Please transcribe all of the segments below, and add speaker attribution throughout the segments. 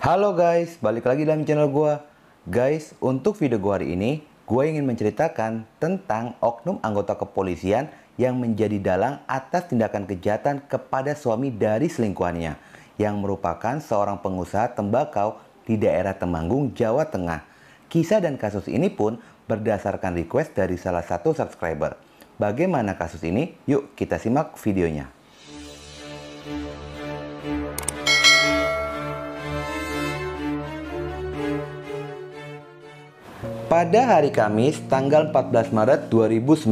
Speaker 1: Halo guys, balik lagi dalam channel gua. Guys, untuk video gua hari ini, gua ingin menceritakan tentang oknum anggota kepolisian yang menjadi dalang atas tindakan kejahatan kepada suami dari selingkuhannya, yang merupakan seorang pengusaha tembakau di daerah Temanggung, Jawa Tengah. Kisah dan kasus ini pun berdasarkan request dari salah satu subscriber. Bagaimana kasus ini? Yuk kita simak videonya. Pada hari Kamis, tanggal 14 Maret 2019,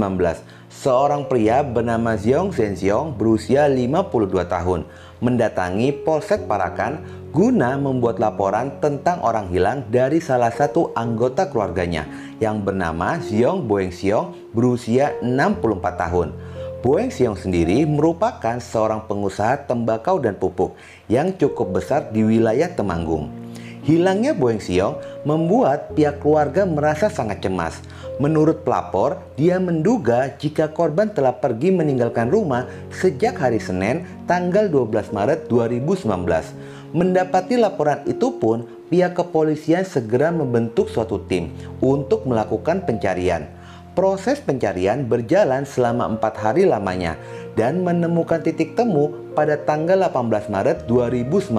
Speaker 1: seorang pria bernama Ziong Zhenxiong berusia 52 tahun mendatangi Polsek Parakan guna membuat laporan tentang orang hilang dari salah satu anggota keluarganya yang bernama Ziong Boengxiong berusia 64 tahun. Boengxiong sendiri merupakan seorang pengusaha tembakau dan pupuk yang cukup besar di wilayah Temanggung. Hilangnya Boengxiong membuat pihak keluarga merasa sangat cemas. Menurut pelapor, dia menduga jika korban telah pergi meninggalkan rumah sejak hari Senin tanggal 12 Maret 2019. Mendapati laporan itu pun, pihak kepolisian segera membentuk suatu tim untuk melakukan pencarian. Proses pencarian berjalan selama 4 hari lamanya dan menemukan titik temu pada tanggal 18 Maret 2019.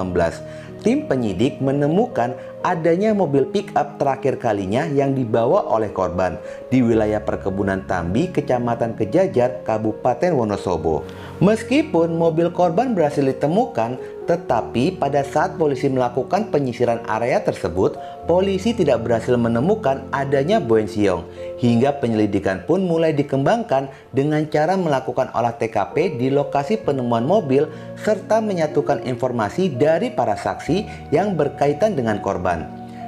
Speaker 1: Tim penyidik menemukan adanya mobil pick-up terakhir kalinya yang dibawa oleh korban di wilayah perkebunan Tambi, Kecamatan Kejajar, Kabupaten Wonosobo. Meskipun mobil korban berhasil ditemukan, tetapi pada saat polisi melakukan penyisiran area tersebut, polisi tidak berhasil menemukan adanya Boengxiong. Hingga penyelidikan pun mulai dikembangkan dengan cara melakukan olah TKP di lokasi penemuan mobil serta menyatukan informasi dari para saksi yang berkaitan dengan korban.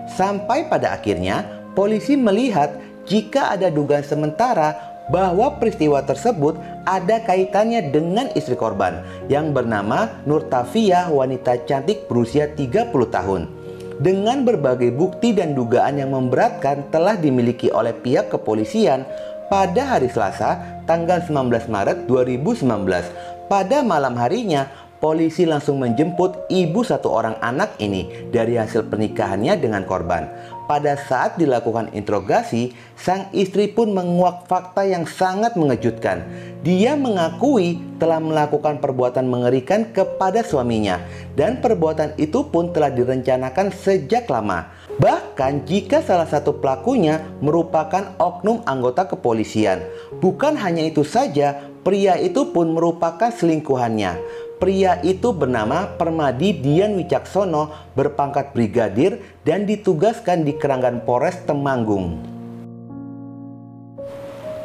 Speaker 1: Sampai pada akhirnya, polisi melihat jika ada dugaan sementara bahwa peristiwa tersebut ada kaitannya dengan istri korban yang bernama Nurtafia, wanita cantik berusia 30 tahun. Dengan berbagai bukti dan dugaan yang memberatkan telah dimiliki oleh pihak kepolisian, pada hari Selasa tanggal 19 Maret 2019, pada malam harinya polisi langsung menjemput ibu satu orang anak ini dari hasil pernikahannya dengan korban. Pada saat dilakukan interogasi, sang istri pun menguak fakta yang sangat mengejutkan. Dia mengakui telah melakukan perbuatan mengerikan kepada suaminya, dan perbuatan itu pun telah direncanakan sejak lama. Bahkan jika salah satu pelakunya merupakan oknum anggota kepolisian. Bukan hanya itu saja, pria itu pun merupakan selingkuhannya. Pria itu bernama Permadi Dian Wicaksono, berpangkat brigadir dan ditugaskan di Keranggan Polres Temanggung.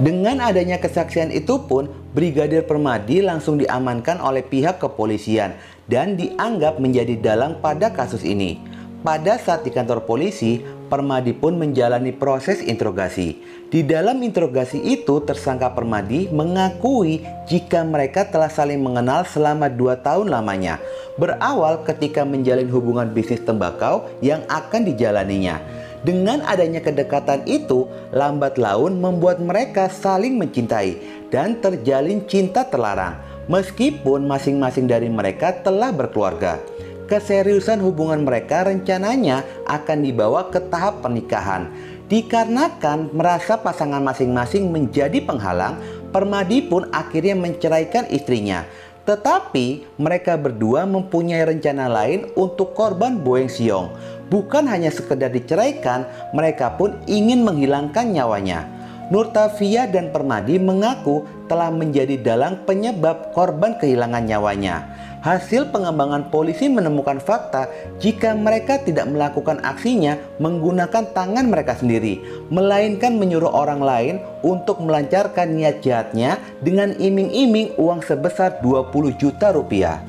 Speaker 1: Dengan adanya kesaksian itu pun, Brigadir Permadi langsung diamankan oleh pihak kepolisian dan dianggap menjadi dalang pada kasus ini. Pada saat di kantor polisi, Permadi pun menjalani proses interogasi. Di dalam interogasi itu, tersangka Permadi mengakui jika mereka telah saling mengenal selama 2 tahun lamanya. Berawal ketika menjalin hubungan bisnis tembakau yang akan dijalaninya. Dengan adanya kedekatan itu, lambat laun membuat mereka saling mencintai dan terjalin cinta terlarang. Meskipun masing-masing dari mereka telah berkeluarga. Keseriusan hubungan mereka rencananya akan dibawa ke tahap pernikahan. Dikarenakan merasa pasangan masing-masing menjadi penghalang, Permadi pun akhirnya menceraikan istrinya. Tetapi mereka berdua mempunyai rencana lain untuk korban Boengxiong. Bukan hanya sekedar diceraikan, mereka pun ingin menghilangkan nyawanya. Nurtafia dan Permadi mengaku telah menjadi dalang penyebab korban kehilangan nyawanya. Hasil pengembangan polisi menemukan fakta jika mereka tidak melakukan aksinya menggunakan tangan mereka sendiri, melainkan menyuruh orang lain untuk melancarkan niat jahatnya dengan iming-iming uang sebesar 20 juta rupiah.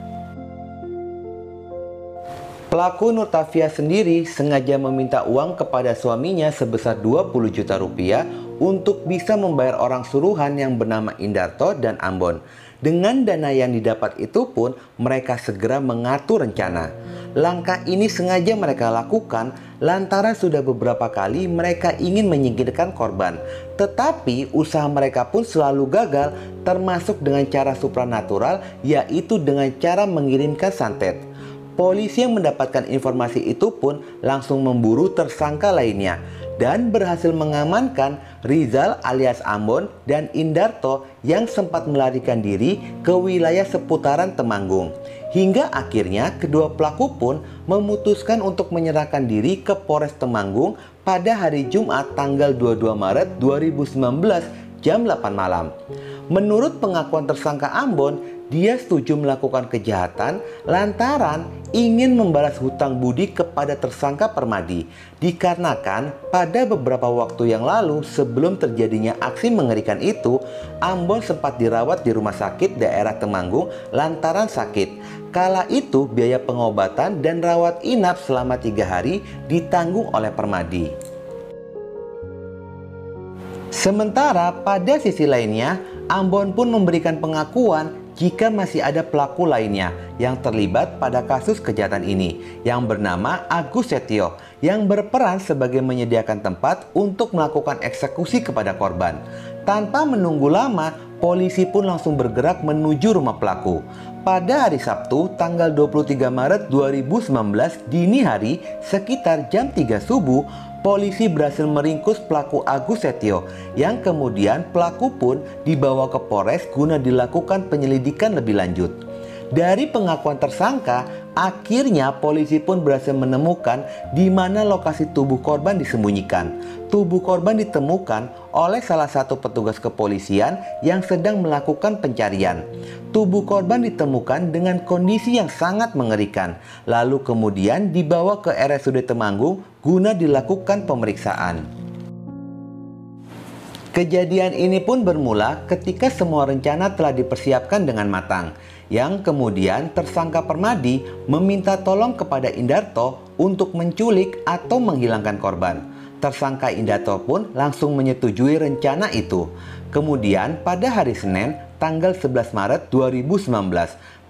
Speaker 1: Pelaku Nurtafia sendiri sengaja meminta uang kepada suaminya sebesar 20 juta rupiah untuk bisa membayar orang suruhan yang bernama Indarto dan Ambon. Dengan dana yang didapat itu pun mereka segera mengatur rencana. Langkah ini sengaja mereka lakukan lantaran sudah beberapa kali mereka ingin menyingkirkan korban. Tetapi usaha mereka pun selalu gagal, termasuk dengan cara supranatural, yaitu dengan cara mengirimkan santet. Polisi yang mendapatkan informasi itu pun langsung memburu tersangka lainnya dan berhasil mengamankan Rizal alias Ambon dan Indarto yang sempat melarikan diri ke wilayah seputaran Temanggung. Hingga akhirnya kedua pelaku pun memutuskan untuk menyerahkan diri ke Polres Temanggung pada hari Jumat tanggal 22 Maret 2019 jam 8 malam. Menurut pengakuan tersangka Ambon, dia setuju melakukan kejahatan lantaran ingin membalas hutang budi kepada tersangka Permadi. Dikarenakan pada beberapa waktu yang lalu sebelum terjadinya aksi mengerikan itu, Ambon sempat dirawat di rumah sakit daerah Temanggung lantaran sakit. Kala itu biaya pengobatan dan rawat inap selama 3 hari ditanggung oleh Permadi. Sementara pada sisi lainnya, Ambon pun memberikan pengakuan jika masih ada pelaku lainnya yang terlibat pada kasus kejahatan ini yang bernama Agus Setio yang berperan sebagai menyediakan tempat untuk melakukan eksekusi kepada korban. Tanpa menunggu lama, polisi pun langsung bergerak menuju rumah pelaku. Pada hari Sabtu tanggal 23 Maret 2019 dini hari sekitar jam 3 subuh, polisi berhasil meringkus pelaku Agus Setio yang kemudian pelaku pun dibawa ke Polres guna dilakukan penyelidikan lebih lanjut. Dari pengakuan tersangka, akhirnya polisi pun berhasil menemukan di mana lokasi tubuh korban disembunyikan. Tubuh korban ditemukan oleh salah satu petugas kepolisian yang sedang melakukan pencarian. Tubuh korban ditemukan dengan kondisi yang sangat mengerikan, lalu kemudian dibawa ke RSUD Temanggung guna dilakukan pemeriksaan. Kejadian ini pun bermula ketika semua rencana telah dipersiapkan dengan matang, yang kemudian tersangka Permadi meminta tolong kepada Indarto untuk menculik atau menghilangkan korban. Tersangka Indarto pun langsung menyetujui rencana itu. Kemudian pada hari Senin tanggal 11 Maret 2019,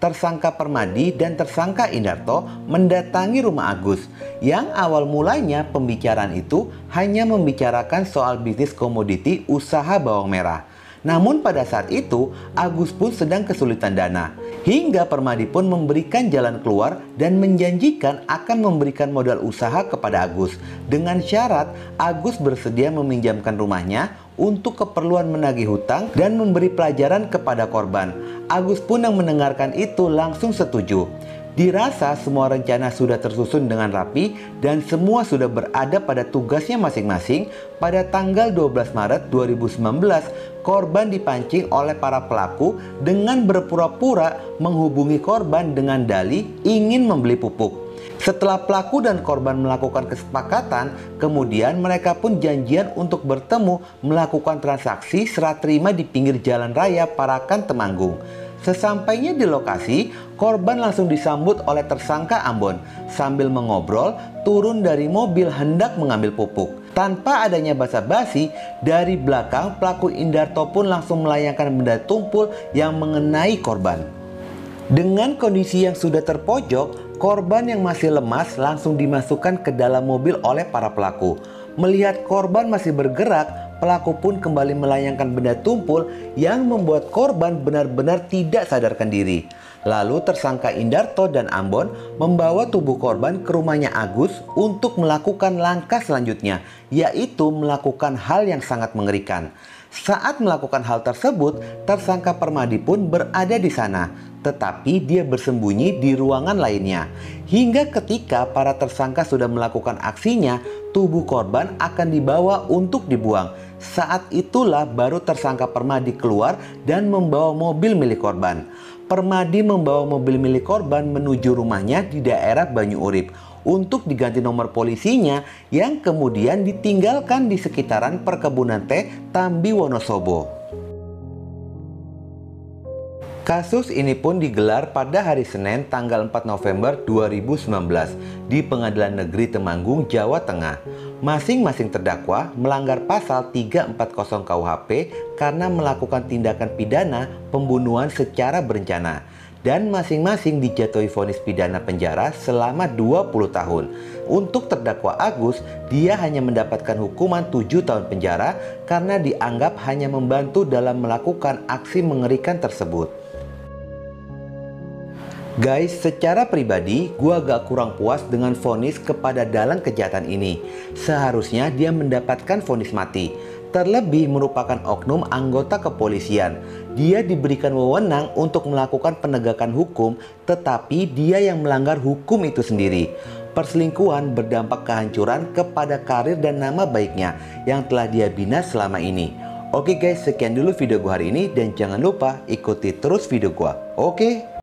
Speaker 1: tersangka Permadi dan tersangka Indarto mendatangi rumah Agus. Yang awal mulanya pembicaraan itu hanya membicarakan soal bisnis komoditi usaha bawang merah. Namun pada saat itu Agus pun sedang kesulitan dana. Hingga Permadi pun memberikan jalan keluar dan menjanjikan akan memberikan modal usaha kepada Agus. Dengan syarat Agus bersedia meminjamkan rumahnya untuk keperluan menagih hutang dan memberi pelajaran kepada korban. Agus pun yang mendengarkan itu langsung setuju. Dirasa semua rencana sudah tersusun dengan rapi dan semua sudah berada pada tugasnya masing-masing. Pada tanggal 12 Maret 2019, korban dipancing oleh para pelaku dengan berpura-pura menghubungi korban dengan dalih ingin membeli pupuk. Setelah pelaku dan korban melakukan kesepakatan, kemudian mereka pun janjian untuk bertemu melakukan transaksi serah terima di pinggir jalan raya Parakan Temanggung. Sesampainya di lokasi, korban langsung disambut oleh tersangka Ambon. Sambil mengobrol, turun dari mobil hendak mengambil pupuk. Tanpa adanya basa-basi, dari belakang pelaku Indarto pun langsung melayangkan benda tumpul yang mengenai korban. Dengan kondisi yang sudah terpojok, korban yang masih lemas langsung dimasukkan ke dalam mobil oleh para pelaku. Melihat korban masih bergerak, pelaku pun kembali melayangkan benda tumpul yang membuat korban benar-benar tidak sadarkan diri. Lalu tersangka Indarto dan Ambon membawa tubuh korban ke rumahnya Agus untuk melakukan langkah selanjutnya, yaitu melakukan hal yang sangat mengerikan. Saat melakukan hal tersebut, tersangka Permadi pun berada di sana, tetapi dia bersembunyi di ruangan lainnya. Hingga ketika para tersangka sudah melakukan aksinya, tubuh korban akan dibawa untuk dibuang. Saat itulah baru tersangka Permadi keluar dan membawa mobil milik korban. Permadi membawa mobil milik korban menuju rumahnya di daerah Banyu Urip untuk diganti nomor polisinya yang kemudian ditinggalkan di sekitaran perkebunan teh Tambi Wonosobo. Kasus ini pun digelar pada hari Senin tanggal 4 November 2019 di Pengadilan Negeri Temanggung, Jawa Tengah. Masing-masing terdakwa melanggar pasal 340 KUHP karena melakukan tindakan pidana pembunuhan secara berencana. Dan masing-masing dijatuhi vonis pidana penjara selama 20 tahun. Untuk terdakwa Agus, dia hanya mendapatkan hukuman 7 tahun penjara karena dianggap hanya membantu dalam melakukan aksi mengerikan tersebut. Guys, secara pribadi, gua agak kurang puas dengan vonis kepada dalang kejahatan ini. Seharusnya dia mendapatkan vonis mati. Terlebih merupakan oknum anggota kepolisian. Dia diberikan wewenang untuk melakukan penegakan hukum, tetapi dia yang melanggar hukum itu sendiri. Perselingkuhan berdampak kehancuran kepada karir dan nama baiknya yang telah dia bina selama ini. Oke guys, sekian dulu video gua hari ini dan jangan lupa ikuti terus video gua. Oke?